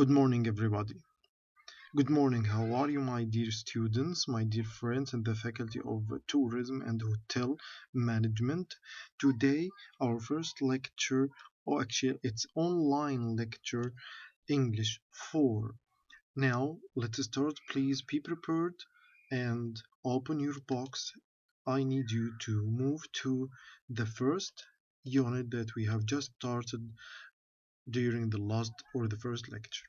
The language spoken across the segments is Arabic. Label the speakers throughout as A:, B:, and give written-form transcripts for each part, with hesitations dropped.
A: Good morning, everybody. Good morning. How are you, my dear students, my dear friends in the Faculty of Tourism and Hotel Management? Today, our first lecture, or actually, it's online lecture, English 4. Now, let's start. Please be prepared and open your box. I need you to move to the first unit that we have just started during the last or the first lecture.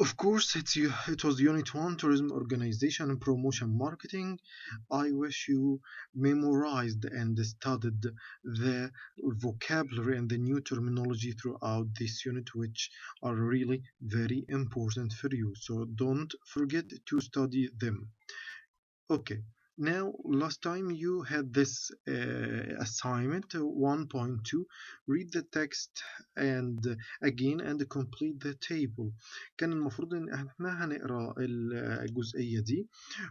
A: Of course, it was Unit 1, Tourism Organization and Promotion Marketing. I wish you memorized and studied the vocabulary and the new terminology throughout this unit, which are really very important for you. So don't forget to study them. Okay, now last time you had this assignment 1.2. Read the text and again and complete the table. كان المفروض ان احنا هنقرا الجزئية دي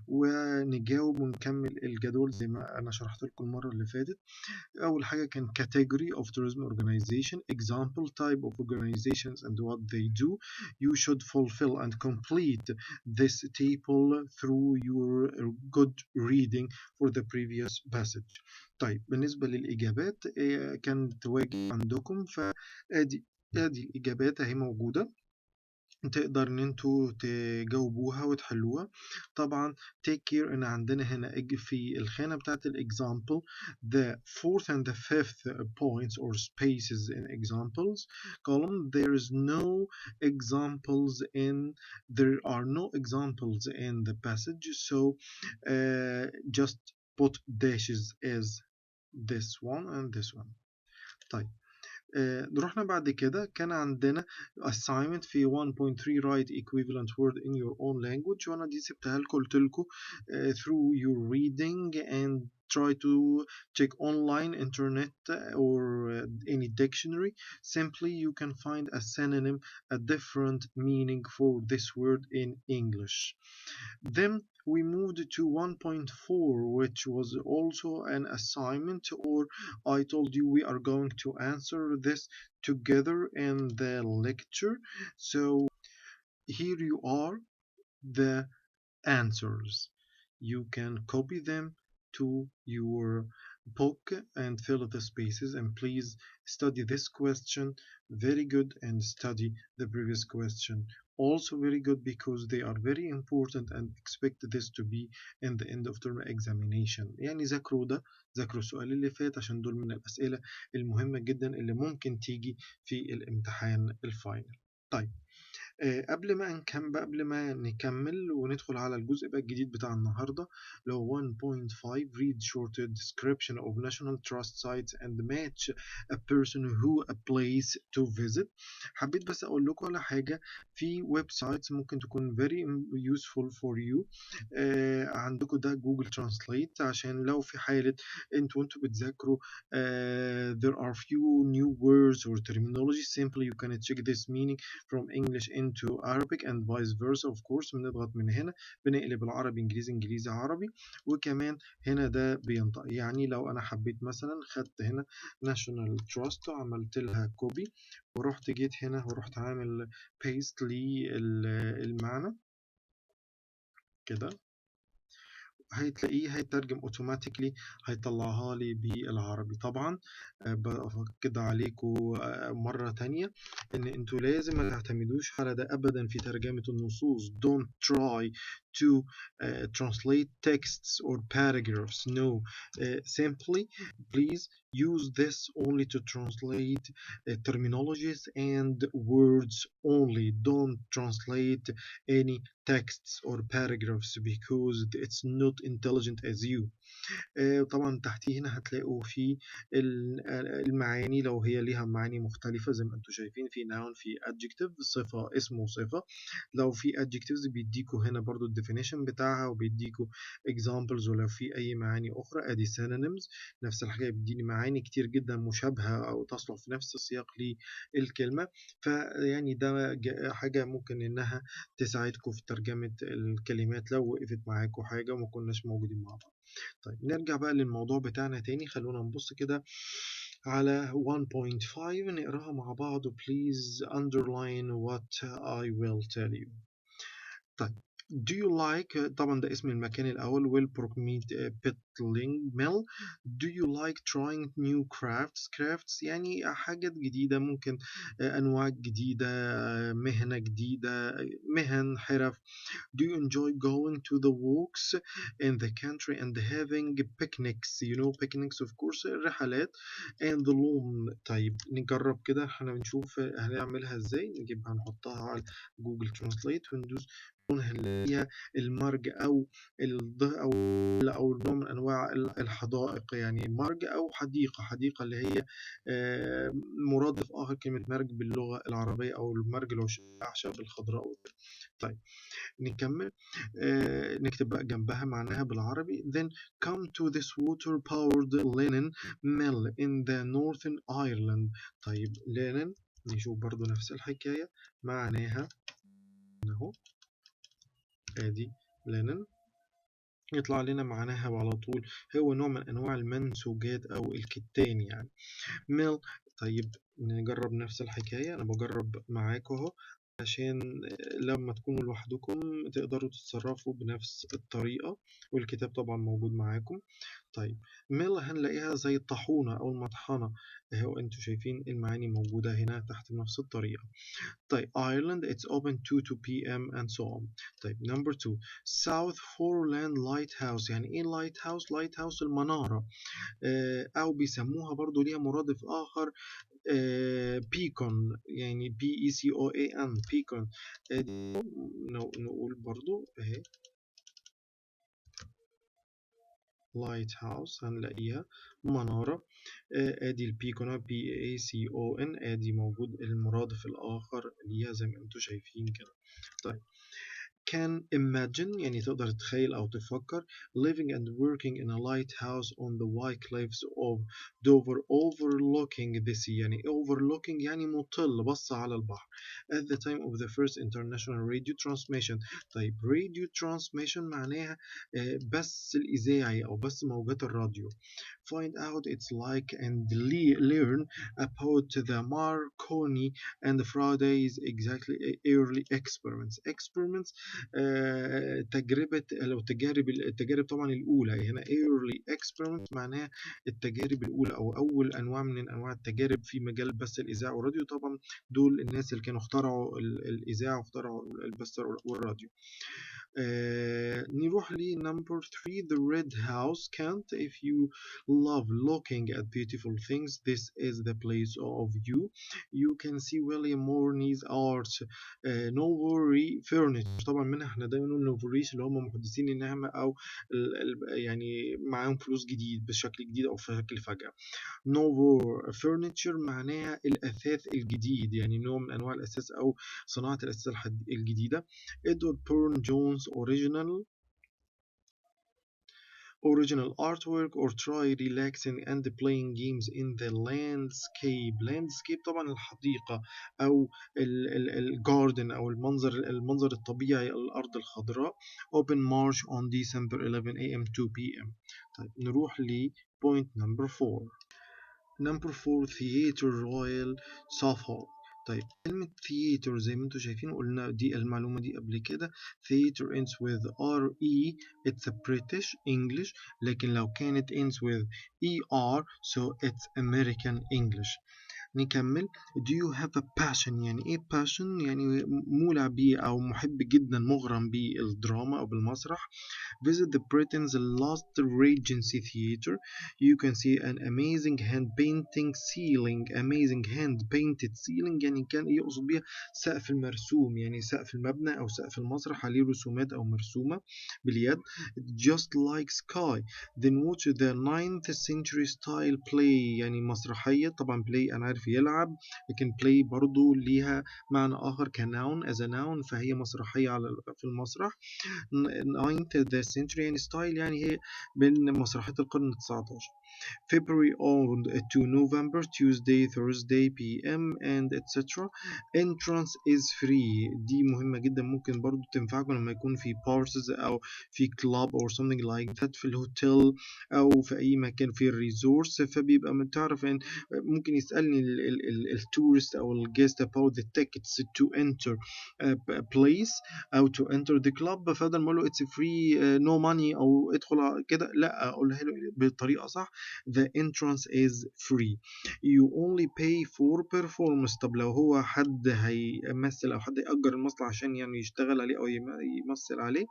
A: ونجاوب ونكمل الجدول زي ما انا شرحت لكم المرة اللي فاتت. أول حاجة كان category of tourism organization, example, type of organizations and what they do. You should fulfill and complete this table through your good reading for the previous passage. طيب بالنسبة للإجابات كانت واجب عندكم، فأدي الإجابات أهي موجودة، تقدر ان انتوا تجاوبوها وتحلوها. طبعا take care ان عندنا هنا في الخانة بتاعت example the fourth and the fifth points or spaces in examples column there are no examples in the passage, so just put dashes as this one and this one. طيب رحنا بعد كده كان عندنا assignment في 1.3 write equivalent word in your own language، وانا دي سبتها لكم، قلت لكم through your reading and try to check online internet or any dictionary. Simply you can find a synonym, a different meaning for this word in English. Then we moved to 1.4, which was also an assignment, or I told you we are going to answer this together in the lecture. So here you are the answers. You can copy them to your book and fill the spaces, and please study this question very good and study the previous question also very good, because they are very important and expect this to be in the end of term examination. يعني ذاكروا السؤال اللي فات عشان دول من الأسئلة المهمة جدا اللي ممكن تيجي في الامتحان الفاينل. طيب قبل ما نكمل وندخل على الجزء بقى الجديد بتاع النهارده اللي هو 1.5 read short description of national trust sites and match a person who a place to visit. حبيت بس اقول لكم على حاجه في ويب سايتس ممكن تكون very useful for you. عندكم ده جوجل ترانسليت، عشان لو في حاله انتوا بتذاكروا there are few new words or terminology, simply you can check this meaning from English into Arabic and vice versa. of course بنضغط من هنا بنقلب العربي انجليزي عربي، وكمان هنا ده بينطق. يعني لو انا حبيت مثلا خدت هنا national trust وعملت لها كوبي ورحت جيت هنا ورحت عامل paste للمعنى كده، هتلاقيه هيترجم اوتوماتيكلي، هيطلعها لي بالعربي. طبعا بأكد عليكم مرة تانية ان انتوا لازم ما تعتمدوش على ده ابدا في ترجمة النصوص. don't try to translate texts or paragraphs. No, simply please use this only to translate terminologies and words only. Don't translate any texts or paragraphs because it's not intelligent as you. طبعا تحتيه هنا هتلاقوا في المعاني لو هي ليها معاني مختلفة زي ما انتم شايفين، في noun، في adjective، صفة، اسم وصفة. لو في adjectives بيديكوا هنا برضو الديفينيشن بتاعها وبيديكوا examples، ولو في أي معاني أخرى أدي synonyms، نفس الحاجة بيديني معاني كتير جدا مشابهة أو تصلح في نفس السياق للكلمة. فيعني ده حاجة ممكن إنها تساعدكم في ترجمة الكلمات لو وقفت معاكم حاجة وما كناش موجودين مع بعض. طيب نرجع بقى للموضوع بتاعنا تاني، خلونا نبص كده على 1.5 نقراها مع بعض. Please underline what I will tell you. طيب do you like طبعا ده اسم المكان الأول Willbrook Pickling Mill. do you like trying new crafts يعني حاجات جديدة ممكن أنواع جديدة مهنة جديدة مهن حرف. do you enjoy going to the walks in the country and having picnics you know picnics of course الرحلات and the lawn. طيب نجرب كده احنا بنشوف هنعملها ازاي نجيبها نحطها على جوجل ترانسليت وندوس اللي هي المرج او او نوع من انواع الحدائق يعني مرج او حديقه اللي هي مرادف اخر كلمه مرج باللغه العربيه او المرج اللي هو الاعشاب الخضراء. طيب نكمل نكتب بقى جنبها معناها بالعربي. then come to this water powered linen mill in the northern Ireland. طيب linen نشوف برضو نفس الحكاية معناها اهو ادي linen يطلع لنا معناها على طول هو نوع من انواع المنسوجات او الكتان يعني mill. طيب نجرب نفس الحكاية أنا بجرب معاكم أهو عشان لما تكونوا لوحدكم تقدروا تتصرفوا بنفس الطريقة والكتاب طبعا موجود معاكم. طيب ميل هنلاقيها زي الطاحونة أو المطحنة اهو انتوا شايفين المعاني موجودة هنا تحت بنفس الطريقة. طيب Ireland it's open 2 p.m. and so on. طيب number 2 South Foreland Lighthouse. يعني ايه lighthouse؟ lighthouse المنارة أو بيسموها برضو ليها مرادف آخر بيكون يعني BECOAN بيكون. نقول برضو اهي لايت هاوس هنلاقيها منارة ادي البيكون BACON ادي موجود المرادف الآخر ليها زي ما انتم شايفين كده. طيب can imagine يعني تقدر تتخيل أو تفكر living and working in a lighthouse on the white cliffs of Dover overlooking the sea. يعني overlooking يعني مطل بص على البحر at the time of the first international radio transmission. طيب radio transmission معناها بث الإذاعي أو بث موجات الراديو. find out its like and learn about the Marconi and Friday's exactly early experiments تجربة لو التجارب طبعا الأولى هنا early experiment معناها التجارب الأولى أو أول أنواع من أنواع التجارب في مجال بث الإذاعة والراديو. طبعا دول الناس اللي كانوا اخترعوا الإذاعة واخترعوا البث والراديو. نروح ل number 3 the red house can't. if you love looking at beautiful things this is the place of you can see William Morney's art novery furniture. طبعا منها احنا دايما نقول نوفوريش اللي هم محدثين النعمة او يعني معاهم فلوس جديد بشكل جديد او بشكل فجأة. نوفو فرنتشر معناها الأثاث الجديد يعني نوع من أنواع الأثاث أو صناعة الأثاث الجديدة. إدوارد بورن جونز original artwork or try relaxing and playing games in the landscape طبعا الحديقة أو الجاردن أو المنظر الطبيعي الأرض الخضراء. open march on December 11 a.m. 2 p.m. طيب نروح ل point number 4. Number 4 Theatre Royal Suffolk. طيب كلمة theater زي ما انتم شايفين قلنا دي المعلومة دي قبل كده. theater ends with RE it's a British English لكن لو كانت ends with ER so it's American English. نكمل do you have a passion. يعني ايه passion؟ يعني مولع بيه او محب جدا مغرم بالدراما او بالمسرح. visit the Britain's last Regency Theatre. You can see an amazing hand painted ceiling يعني كان يقصد بيها سقف المرسوم يعني سقف المبنى أو سقف المسرح عليه رسومات أو مرسومة باليد. just like sky. then watch the 9th century style play يعني مسرحية طبعا play أنا عارف يقف يلعب، لكن play برضو ليها معنى آخر كnoun as a noun، فهي مسرحية في المسرح. 9th century يعني style يعني هي بين مسرحيات القرن ال19. February on to November, Tuesday, Thursday, PM and etc. Entrance is free. دي مهمة جدا، ممكن برضو تنفعكم لما يكون في parties أو في club or something like that، في الهوتيل أو في أي مكان في الريزورس، فبيبقى متعرف إن ممكن يسألني التورست أو الجيست about the tickets to enter a place أو to enter the club، فبدل ما أقول له it's free no money أو ادخل كده، لا أقولها له بالطريقة صح the entrance is free. You only pay for performance. طب لو هو حد هيمثل أو حد يأجر المسرح عشان يعني يشتغل عليه أو يمثل عليه،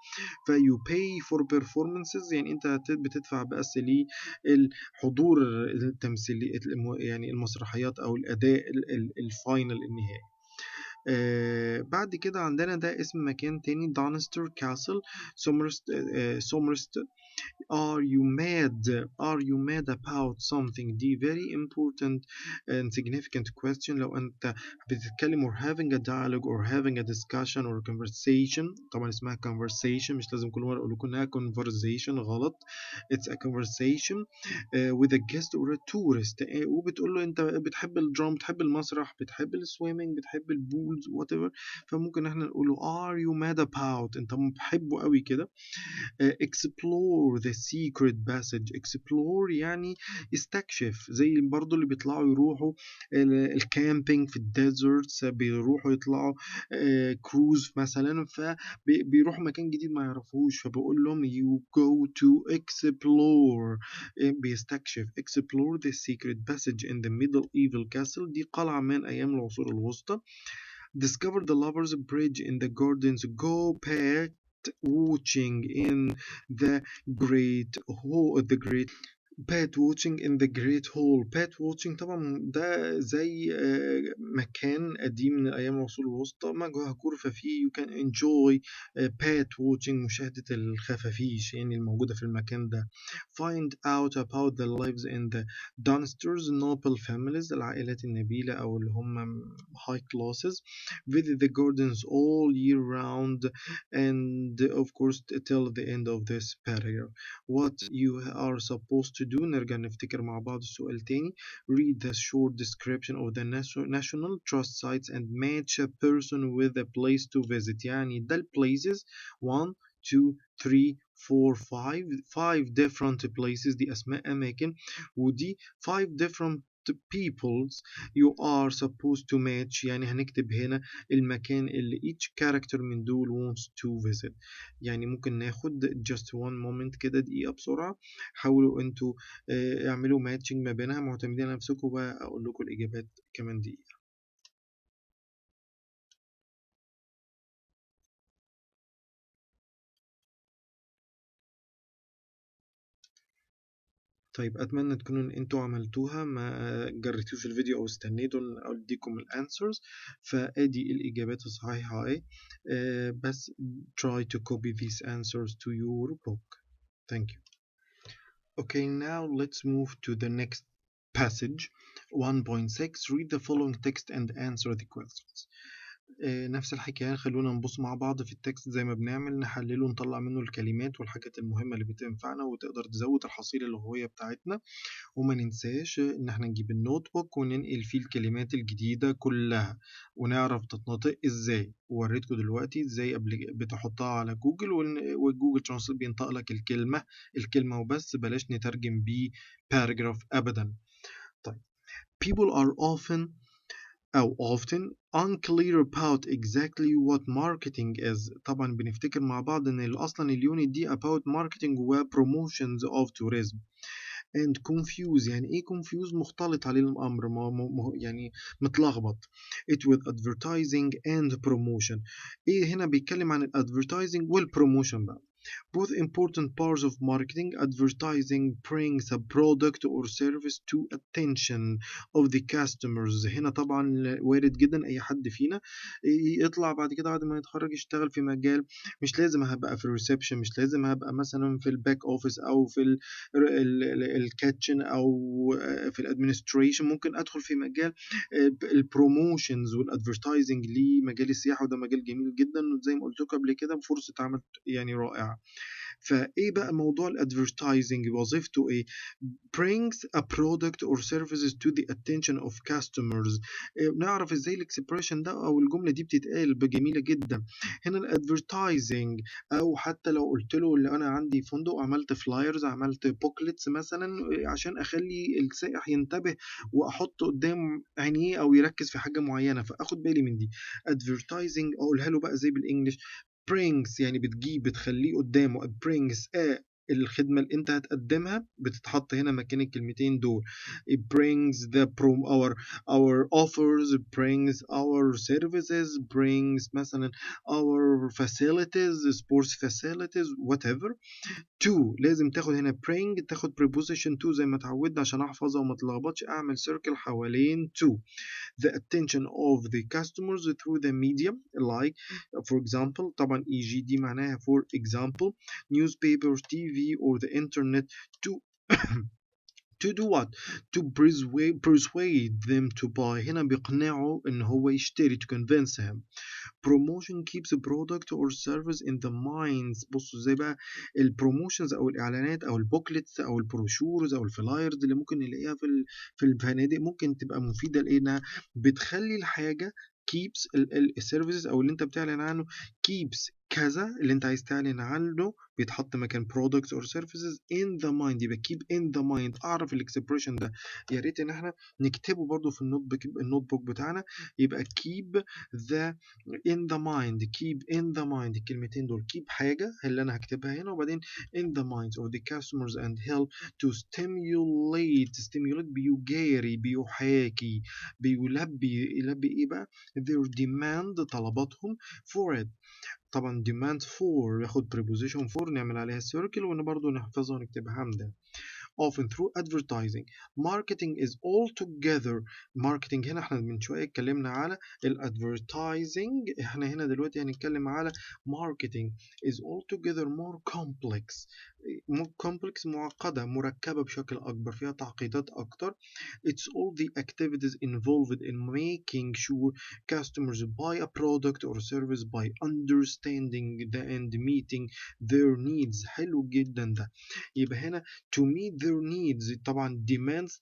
A: ف you pay for performances يعني أنت بتدفع بس للحضور التمثيلي يعني المسرحيات أو الأداء الفاينل النهائي. بعد كده عندنا ده اسم مكان تاني دانستر كاسل سومرست. Are you mad? Are you mad about something? دي very important and significant question. لو أنت بتتكلم or having a dialogue or having a discussion or a conversation، طبعا اسمها conversation، مش لازم كل مرة أقول لكم إنها conversation، غلط. It's a conversation with a guest or a tourist. وبتقول له أنت بتحب الدرام، بتحب المسرح، بتحب السويمنج، بتحب البولز whatever، فممكن إحنا نقول له are you mad about، أنت بتحبه قوي كده. explore the secret passage. explore يعني يستكشف، زي برضو اللي بيطلعوا يروحوا الكامبينج في الديزرتس، بيروحوا يطلعوا كروز مثلا، فبيروحوا مكان جديد ما يعرفوش، فبقول لهم you go to explore، بيستكشف. explore the secret passage in the medieval castle. دي قلعة من أيام العصور الوسطى. discover the lovers bridge in the gardens. go back watching in the great hall. Pet watching in the great hall. pet watching طبعا ده زي مكان قديم من أيام العصور الوسطى، غرفة فيه you can enjoy pet watching، مشاهدة الخفافيش يعني الموجودة في المكان ده. find out about the lives in the Dunsters noble families، العائلات النبيلة أو اللي هم high classes. visit the gardens all year round and of course till the end of this paragraph. what you are supposed to do. نرجع نفتكر مع بعض السؤال تاني. read the short description of the national trust sites and match a person with a place to visit. يعني ده ال places 1 2 3 4 5 different places، دي أسماء أماكن، ودي 5 different peoples you are supposed to match. يعني هنكتب هنا المكان اللي each character من دول wants to visit. يعني ممكن ناخد just one moment كده، دقيقة بسرعة، حاولوا انتوا اعملوا ماتشنج ما بينها، معتمدين على نفسكم بقى، اقول لكم الإجابات كمان دقيقة. طيب أتمنى تكونوا أنتوا عملتوها، ما جريتوش الفيديو أو استنيتوا أديكم الأنسرز. فأدي الإجابات الصحيحة أهي، بس try to copy these answers to your book. Thank you. Okay, now let's move to the next passage. 1.6. Read the following text and answer the questions. نفس الحكاية، خلونا نبص مع بعض في التكست زي ما بنعمل، نحلله ونطلع منه الكلمات والحاجات المهمة اللي بتنفعنا وتقدر تزود الحصيلة اللغوية بتاعتنا. وما ننساش إن احنا نجيب النوت بوك وننقل فيه الكلمات الجديدة كلها ونعرف تتنطق ازاي. ووريتكم دلوقتي ازاي قبل بتحطها على جوجل، والجوجل ترانسليت بينطق لك الكلمة وبس، بلاش نترجم بيه باراجراف أبدا. طيب people are often unclear about exactly what marketing is. طبعا بنفتكر مع بعض ان اصلا اليونت دي about marketing و promotions of tourism. and confuse، يعني ايه confuse؟ مختلط عليه الامر، يعني متلخبط. it with advertising and promotion. ايه هنا بيتكلم عن الادفرتايزنج والبروموشن بقى. both important parts of marketing. Advertising brings a product or service to attention of the customers. هنا طبعا وارد جدا اي حد فينا يطلع بعد كده بعد ما يتخرج يشتغل في مجال، مش لازم هبقى في الريسبشن، مش لازم هبقى مثلا في الباك اوفيس او في الكاتشن او في الادمنستريشن. ممكن ادخل في مجال البروموشنز والادفرتايزنج لمجال السياحه، وده مجال جميل جدا زي ما قلت لكم قبل كده، فرصه عمل يعني رائعه. فايه بقى موضوع الادفرتايزنج وظيفته ايه؟ brings a product or services to the attention of customers. نعرف ازاي الاكسبريشن ده او الجمله دي بتتقال بجميله جدا. هنا الادفرتايزنج، او حتى لو قلت له اللي انا عندي فندق عملت فلايرز، عملت بوكلتس مثلا عشان اخلي السائح ينتبه واحط قدام عينيه او يركز في حاجه معينه فاخد بالي من دي. advertising اقولها له بقى زي بالانجلش brings، يعني بتجيب بتخليه قدامه. brings الخدمة اللي انت هتقدمها بتتحط هنا مكان الكلمتين دول. it brings our offers, it brings our services, brings مثلا our facilities, sports facilities, whatever. to لازم تاخد هنا bring، تاخد preposition to زي ما اتعودنا عشان احفظها وما تلخبطش، اعمل circle حوالين to. the attention of the customers through the media like for example، طبعا EG دي معناها for example newspapers, TV or the internet to to do what? To persuade them to buy. هنا بيقنعه ان هو يشتري to convince him. promotion keeps a product or service in the minds. بصوا ازاي بقى البروموشنز او الاعلانات او البوكلتس او البروشورز او الفلايرز اللي ممكن نلاقيها في الفنادق ممكن تبقى مفيده لانها بتخلي الحاجه keeps السيرفيسز او اللي انت بتعلن عنه keeps كذا اللي انت عايز تعلن عنه بيتحط مكان products or services in the mind. يبقى keep in the mind. اعرف الاكسبريشن ده، يا ريت ان احنا نكتبه برضو في النوت بوك بتاعنا. يبقى keep the in the mind. keep in the mind الكلمتين دول keep حاجة اللي أنا هكتبها هنا، وبعدين in the minds of the customers and help to stimulate بيجاري بيحاكي يلبي إيه بقى their demand طلباتهم for it. طبعا demand for ياخد preposition for نعمل عليها circle وإن برضو نحفظها ونكتبها عندنا. often through advertising. Marketing is altogether. marketing هنا احنا من شوية اتكلمنا على الادفرتايزنج، احنا هنا دلوقتي هنتكلم على marketing is altogether more complex. معقدة مركبة بشكل أكبر، فيها تعقيدات أكتر. It's all the activities involved in making sure customers buy a product or service by understanding and meeting their needs. حلو جدا ده. يبقى هنا to meet their needs طبعا demands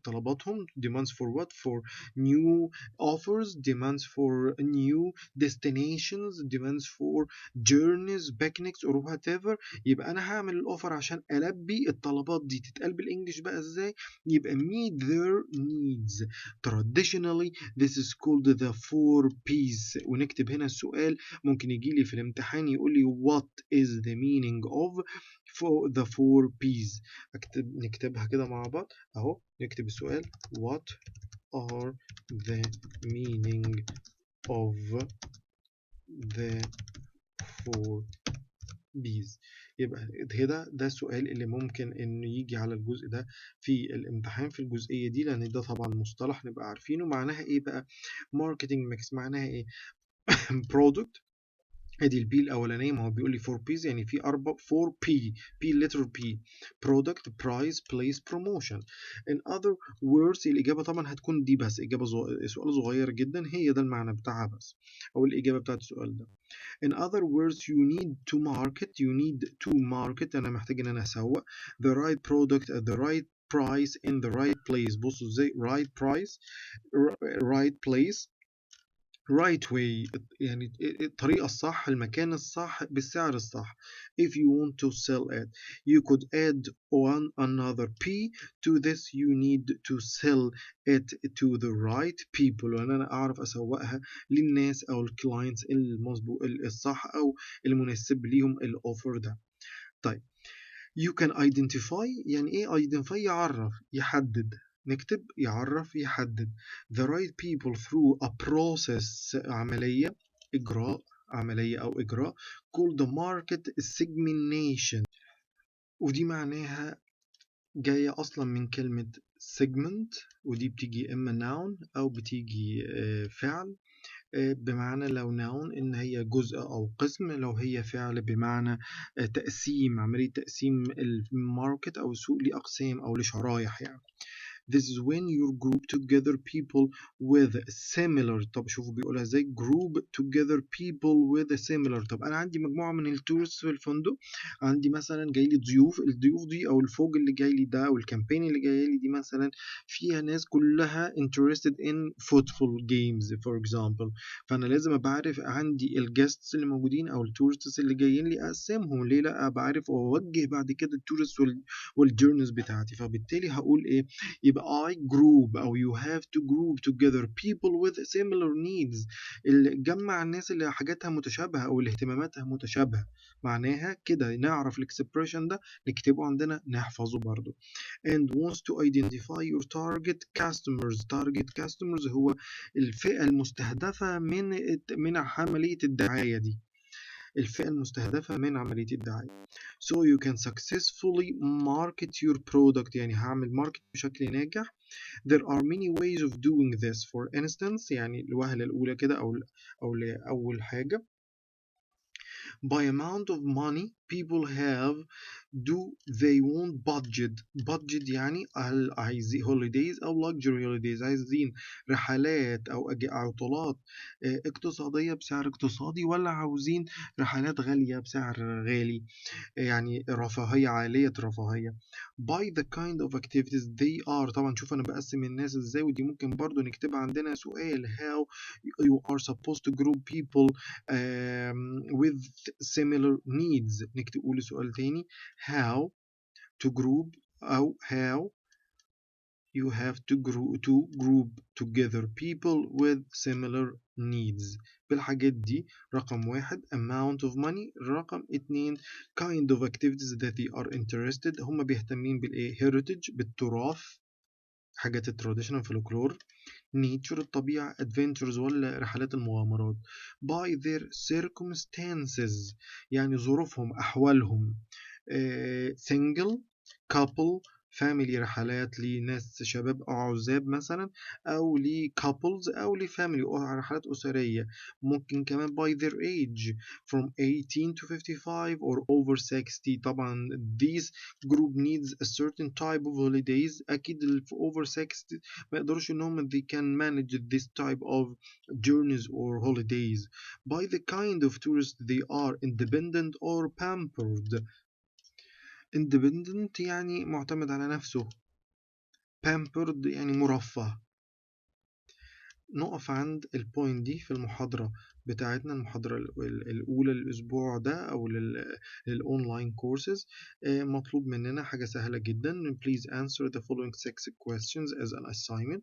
A: طلباتهم demands for what? for new offers, demands for new destinations, demands for journeys, picnics or whatever. يبقى انا هعمل الاوفر عشان البي الطلبات دي. تتقال بالانجلش بقى ازاي؟ يبقى meet their needs. traditionally this is called the 4P's. ونكتب هنا السؤال ممكن يجي لي في الامتحان يقول لي what is the meaning of for the 4P's. نكتبها كده مع بعض اهو. نكتب السؤال what are the meaning of the 4P's. يبقى ده السؤال اللي ممكن انه يجي على الجزء ده في الامتحان في الجزئية دي، لان ده طبعا مصطلح نبقى عارفينه. معناها ايه بقى marketing mix؟ معناها ايه product. ادي البي الاولانيه، ما هو بيقول لي 4 بيز يعني في 4 بي letter P product price place promotion. in other words الإجابة طبعا هتكون دي بس إجابة سؤال صغير جدا، هي ده المعنى بتاعها بس أو الإجابة بتاعت السؤال ده. in other words you need to market أنا محتاج إن أنا أسوق the right product at the right price in the right place. بصوا إزاي right price right place right way يعني الطريقة الصح المكان الصح بالسعر الصح. if you want to sell it you could add another P to this. you need to sell it to the right people. وأن أنا أعرف أسوقها للناس أو الكلاينتس المظبوط الصح أو المناسب ليهم الأوفر ده. طيب you can identify يعني إيه identify؟ يعرف يحدد. نكتب يعرف يحدد the right people through a process عملية إجراء عملية أو إجراء called the market segmentation، ودي معناها جاية أصلا من كلمة segment، ودي بتيجي إما noun أو بتيجي فعل. بمعنى لو noun إن هي جزء أو قسم، لو هي فعل بمعنى تقسيم، عملية تقسيم الماركت أو السوق لأقسام أو لشرايح يعني. This is when you group together people with similar. طب شوفوا بيقولها ازاي، group together people with similar. طب انا عندي مجموعه من التورست في الفندق، عندي مثلا جاي لي ضيوف، الضيوف دي او الفوج اللي جاي لي ده او الكامبين اللي جاي لي دي مثلا فيها ناس كلها interested in football games for example. فانا لازم ابقى عارف عندي الجيستس اللي موجودين او التورستس اللي جايين لي اقسمهم. ليه لا، ابقى عارف واوجه بعد كده التورست والجورنز بتاعتي. فبالتالي هقول ايه، يبقى I group أو you have to group together people with similar needs. جمع الناس اللي حاجاتها متشابهة أو اللي اهتماماتها متشابهة. معناها كده نعرف الاكسبريشن ده نكتبه عندنا نحفظه برضو. and wants to identify your target customers. target customers هو الفئة المستهدفة من عملية الدعاية دي، الفئة المستهدفة من عملية الدعاية. So you can successfully market your product، يعني هعمل ماركت بشكل ناجح. There are many ways of doing this. For instance، يعني الوهلة الأولى كده أو لأول حاجة، by amount of money people have. Do they want budget يعني هل عايزين holidays أو luxury holidays، عايزين رحلات أو عطلات اقتصادية بسعر اقتصادي، ولا عاوزين رحلات غالية بسعر غالي، يعني رفاهية، عالية رفاهية. by the kind of activities they are. طبعا شوف أنا بقسم الناس إزاي، ودي ممكن برضو نكتبها عندنا سؤال. how you are supposed to group people with similar needs. نكتب قول سؤال تاني، how to group أو how you have to group together people with similar needs. بالحاجات دي، رقم واحد amount of money، رقم اتنين kind of activities that they are interested، هم بيهتمين بالايه، heritage بالتراث، حاجات التراديشنال فولكلور، nature الطبيعة، adventures ولا رحلات المغامرات. by their circumstances يعني ظروفهم أحوالهم، single couple family رحلات لناس شباب أو عزاب مثلا، أو ل couples أو ل family أو رحلات أسرية. ممكن كمان by their age from 18 to 55 or over 60. طبعا these group needs a certain type of holidays. أكيد ال over 60 ما يقدروش إن هم they can manage this type of journeys or holidays. by the kind of tourist they are independent or pampered. independent يعني معتمد على نفسه، pampered يعني مرفه. نقف عند البوينت دي في المحاضرة بتاعتنا، المحاضرة الأولى للأسبوع ده أو للأونلاين كورسز. مطلوب مننا حاجة سهلة جدا، please answer the following 6 questions as an assignment.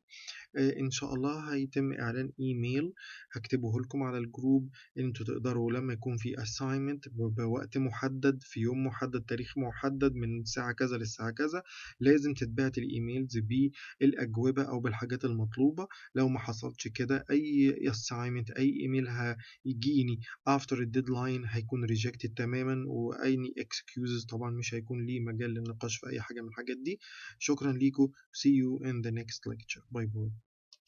A: ان شاء الله هيتم اعلان ايميل هكتبه لكم على الجروب، انتوا تقدروا لما يكون في assignment بوقت محدد في يوم محدد تاريخ محدد من الساعة كذا للساعة كذا، لازم تتبعت الايميلز بالاجوبة او بالحاجات المطلوبة. لو ما حصلش كده اي assignment اي ايميل هيجيني after الديدلاين هيكون rejected تماما، واي excuses طبعا مش هيكون ليه مجال للنقاش في اي حاجة من الحاجات دي. شكرا ليكم. see you in the next lecture. باي باي.